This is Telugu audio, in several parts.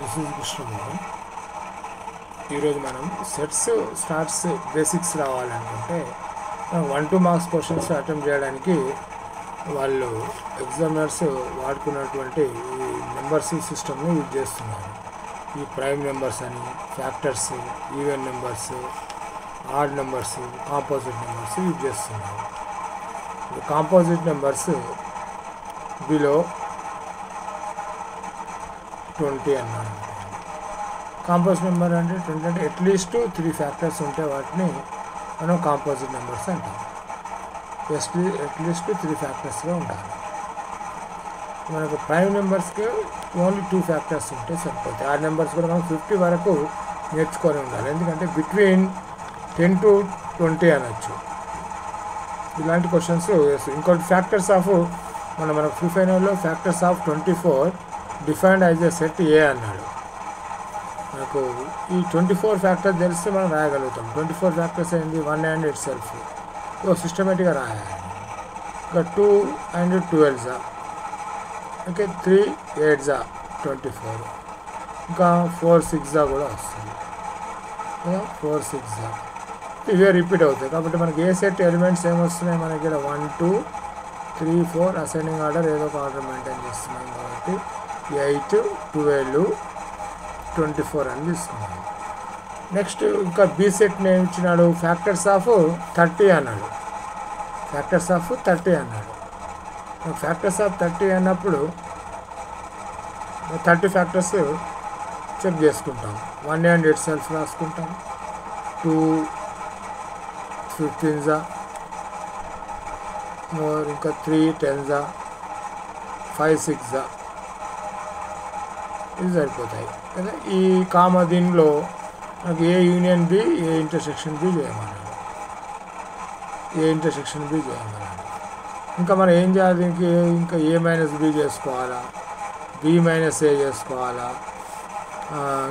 This is Krishnamohan. ఈరోజు మనం సెట్స్ స్టార్ట్స్ బేసిక్స్ రావాలనుకుంటే 1-2 మార్క్స్ క్వశ్చన్స్ అటెంప్ట్ చేయడానికి వాళ్ళు ఎగ్జామినర్స్ వాడుకున్నటువంటి ఈ నెంబర్స్ సిస్టమ్ని యూజ్ చేస్తున్నారు. ఈ ప్రైమ్ నెంబర్స్ అని, factors, even numbers, odd numbers, composite numbers use చేస్తున్నారు. కాంపోజిట్ నెంబర్స్ బిలో 20 అన్నారు. కాంపోజిట్ నెంబర్ అంటే 20 అంటే అట్లీస్ట్ 3 ఫ్యాక్టర్స్ ఉంటే వాటిని మనం కాంపోజిట్ నెంబర్స్ అంటాం. అట్లీస్ట్ 3 ఫ్యాక్టర్స్గా ఉండాలి. మనకు ప్రైమ్ నెంబర్స్కి ఓన్లీ 2 ఫ్యాక్టర్స్ ఉంటే సరిపోతాయి. ఆ నెంబర్స్ కూడా మనం 50 వరకు నేర్చుకొని ఉండాలి. ఎందుకంటే బిట్వీన్ 10 to 20 అనొచ్చు. ఇలాంటి క్వశ్చన్స్ ఇంకోటి ఫ్యాక్టర్స్ ఆఫ్ మనకు ఫ్రీ ఫైనల్లో factors of 24 defined as a set A అన్నాడు. మనకు ఈ 24 ఫ్యాక్టర్స్ తెలిస్తే మనం రాయగలుగుతాం. 24 ఫ్యాక్టర్స్ ఏంటి? 1 and ఇట్ సెల్ఫ్ సిస్టమేటిక్గా రాయాలి. ఇంకా 2 and 12 ఓకే, 3 8 24, ఇంకా 4 6 కూడా వస్తుంది. 4 6 ఇవే రిపీట్ అవుతాయి. కాబట్టి మనకి ఏ సెట్ ఎలిమెంట్స్ ఏమొస్తున్నాయి? మనకి ఇక్కడ 1 2 3 4 అసెండింగ్ ఆర్డర్ ఏదో ఒక ఆర్డర్ మెయింటైన్ చేస్తున్నాం కాబట్టి 8 12 24 అని తీసుకున్నాం. నెక్స్ట్ ఇంకా బీ సెట్ని ఏమి ఇచ్చినాడు? ఫ్యాక్టర్స్ ఆఫ్ 30 అన్నాడు. ఫ్యాక్టర్స్ ఆఫ్ 30 అన్నాడు. ఫ్యాక్టర్స్ ఆఫ్ 30 అన్నప్పుడు 30 ఫ్యాక్టర్స్ చెక్ చేసుకుంటాం. 1 and ఇట్ సెల్ఫ్ రాసుకుంటాం. 2 15 మోర్, ఇంకా 3 10 5 6 ఇది సరిపోతాయి కదా. ఈ కామా దీనిలో మనకి A union B, A intersection B చేయమన్నాడు. ఇంకా మనం ఏం చేయాలి? ఇంకా ఏ మైనస్ బి చేసుకోవాలా, బి మైనస్ ఏ చేసుకోవాలా,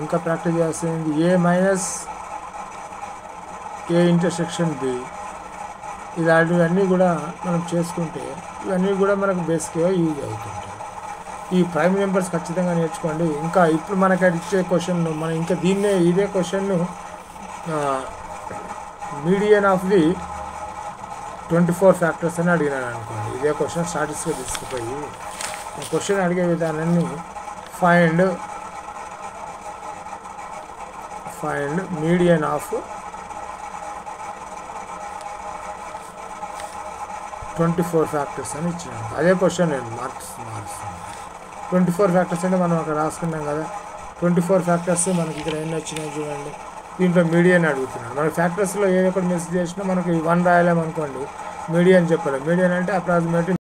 ఇంకా ప్రాక్టీస్ చేస్తుంది A minus A intersection B. ఇలాంటివన్నీ కూడా మనం చేసుకుంటే ఇవన్నీ కూడా మనకు బేసిక్గా యూజ్ అవుతుంటాయి. ఈ ప్రైమ్ నెంబర్స్ ఖచ్చితంగా నేర్చుకోండి. ఇంకా ఇప్పుడు మనకి ఇచ్చే క్వశ్చన్ మనం ఇంకా ఇదే క్వశ్చన్ను మీడియన్ ఆఫ్ ది 24 ఫ్యాక్టర్స్ అని అడిగినాడు అనుకోండి. ఇదే క్వశ్చన్ స్టాటిస్టిక్గా తీసుకుపోయి క్వశ్చన్ అడిగే విధానాన్ని ఫైండ్ మీడియన్ ఆఫ్ 24 ఫ్యాక్టర్స్ అని ఇచ్చినాను. అదే క్వశ్చన్ నేను మారుస్తున్నాను. 24 ఫ్యాక్టర్స్ అంటే మనం అక్కడ రాసుకున్నాం కదా. 24 ఫ్యాక్టర్స్ మనకి ఇక్కడ ఎన్ని వచ్చినాయి చూడండి. దీంట్లో మీడియన్ అడుగుతున్నాడు. మన ఫ్యాక్టర్స్లో ఏ ఒక్కటి మిస్ చేసినా మనకి 1 రాయలేమనుకోండి, మీడియన్ చెప్పలేం. మీడియన్ అంటే అప్రాక్సిమేట్లీ